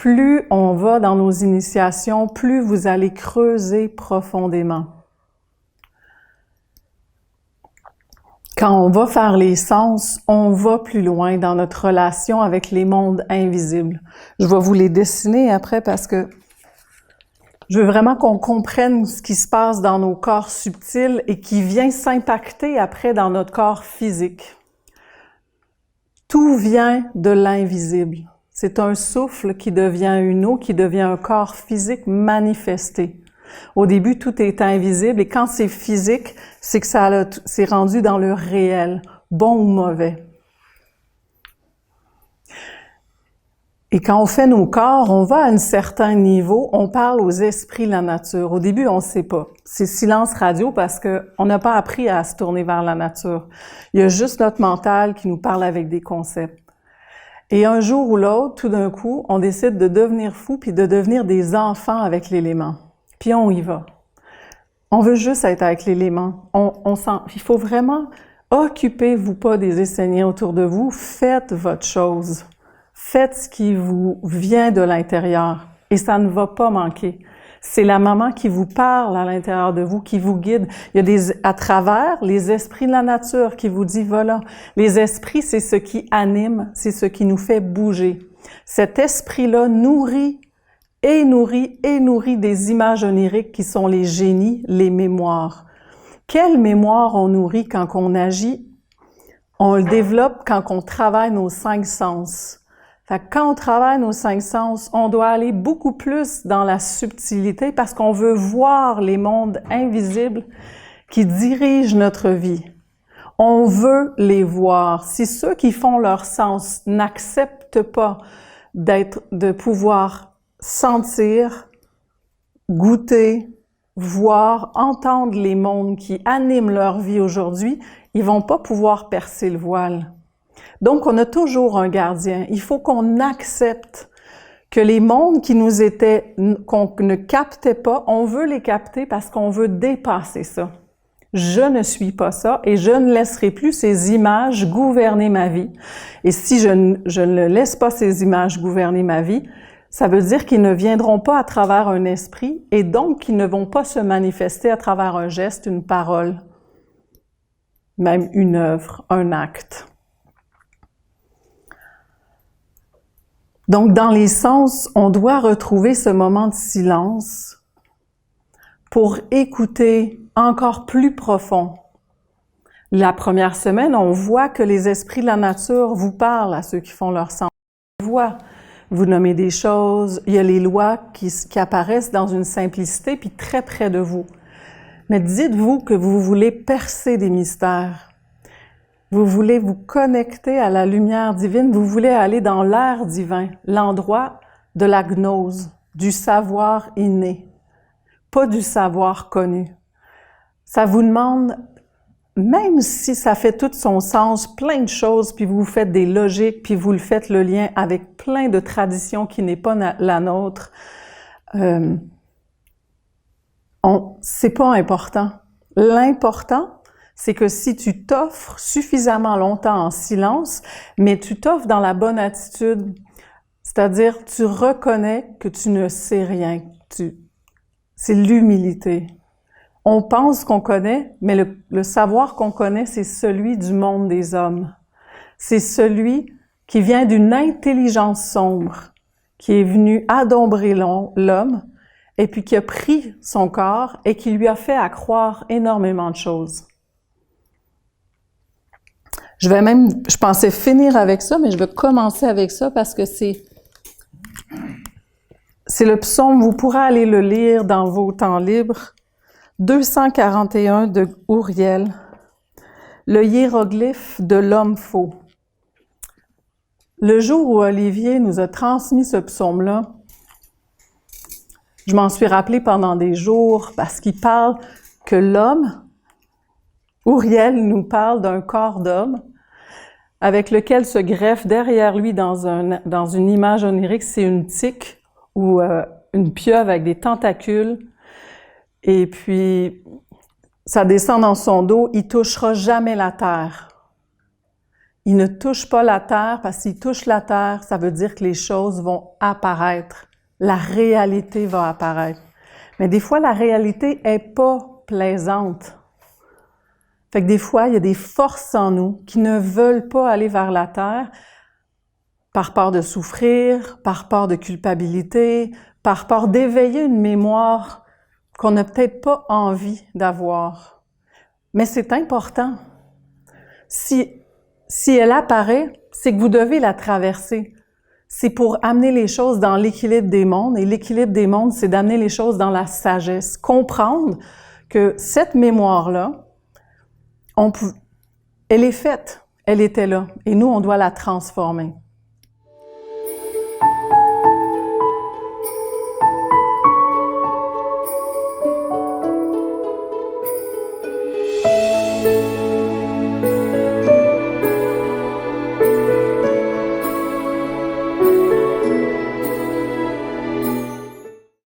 Plus on va dans nos initiations, plus vous allez creuser profondément. Quand on va faire les sens, on va plus loin dans notre relation avec les mondes invisibles. Je vais vous les dessiner après parce que je veux vraiment qu'on comprenne ce qui se passe dans nos corps subtils et qui vient s'impacter après dans notre corps physique. Tout vient de l'invisible. C'est un souffle qui devient une eau, qui devient un corps physique manifesté. Au début, tout est invisible et quand c'est physique, c'est que c'est rendu dans le réel, bon ou mauvais. Et quand on fait nos corps, on va à un certain niveau, on parle aux esprits de la nature. Au début, on ne sait pas. C'est silence radio parce qu'on n'a pas appris à se tourner vers la nature. Il y a juste notre mental qui nous parle avec des concepts. Et un jour ou l'autre, tout d'un coup, on décide de devenir fou puis de devenir des enfants avec l'élément. Puis on y va. On veut juste être avec l'élément. Il faut vraiment, occupez-vous pas des Esséniens autour de vous, faites votre chose. Faites ce qui vous vient de l'intérieur et ça ne va pas manquer. C'est la maman qui vous parle à l'intérieur de vous, qui vous guide. Il y a à travers les esprits de la nature qui vous dit, voilà, les esprits, c'est ce qui anime, c'est ce qui nous fait bouger. Cet esprit-là nourrit des images oniriques qui sont les génies, les mémoires. Quelle mémoire on nourrit quand on agit? On le développe quand on travaille nos 5 sens. Fait que quand on travaille nos 5 sens, on doit aller beaucoup plus dans la subtilité parce qu'on veut voir les mondes invisibles qui dirigent notre vie. On veut les voir. Si ceux qui font leur sens n'acceptent pas de pouvoir sentir, goûter, voir, entendre les mondes qui animent leur vie aujourd'hui, ils vont pas pouvoir percer le voile. Donc, on a toujours un gardien. Il faut qu'on accepte que les mondes qui nous étaient, qu'on ne captait pas, on veut les capter parce qu'on veut dépasser ça. Je ne suis pas ça et je ne laisserai plus ces images gouverner ma vie. Et si je ne laisse pas ces images gouverner ma vie, ça veut dire qu'ils ne viendront pas à travers un esprit et donc qu'ils ne vont pas se manifester à travers un geste, une parole, même une œuvre, un acte. Donc, dans les sens, on doit retrouver ce moment de silence pour écouter encore plus profond. La première semaine, on voit que les esprits de la nature vous parlent à ceux qui font leur sens. On voit, vous nommez des choses, il y a les lois qui apparaissent dans une simplicité puis très près de vous. Mais dites-vous que vous voulez percer des mystères. Vous voulez vous connecter à la lumière divine, vous voulez aller dans l'air divin, l'endroit de la gnose, du savoir inné, pas du savoir connu. Ça vous demande, même si ça fait tout son sens, plein de choses, puis vous faites des logiques, puis vous le faites le lien avec plein de traditions qui n'est pas la nôtre, c'est pas important. L'important, c'est que si tu t'offres suffisamment longtemps en silence, mais tu t'offres dans la bonne attitude, c'est-à-dire tu reconnais que tu ne sais rien. C'est l'humilité. On pense qu'on connaît, mais le savoir qu'on connaît, c'est celui du monde des hommes. C'est celui qui vient d'une intelligence sombre, qui est venue adombrer l'homme, et puis qui a pris son corps et qui lui a fait accroire énormément de choses. Je pensais finir avec ça, mais je vais commencer avec ça parce que c'est le psaume, vous pourrez aller le lire dans vos temps libres, 241 de Uriel, le hiéroglyphe de l'homme faux. Le jour où Olivier nous a transmis ce psaume-là, je m'en suis rappelé pendant des jours parce qu'il parle que l'homme, Uriel nous parle d'un corps d'homme avec lequel se greffe derrière lui dans une image onirique, c'est une tique ou une pieuvre avec des tentacules. Et puis, ça descend dans son dos, il touchera jamais la terre. il ne touche pas la terre, parce qu'il touche la terre, ça veut dire que les choses vont apparaître. La réalité va apparaître. Mais des fois, la réalité est pas plaisante. Fait que des fois, il y a des forces en nous qui ne veulent pas aller vers la terre par peur de souffrir, par peur de culpabilité, par peur d'éveiller une mémoire qu'on n'a peut-être pas envie d'avoir. Mais c'est important. Si elle apparaît, c'est que vous devez la traverser. C'est pour amener les choses dans l'équilibre des mondes. Et l'équilibre des mondes, c'est d'amener les choses dans la sagesse. Comprendre que cette mémoire-là, elle est faite. Elle était là. Et nous, on doit la transformer.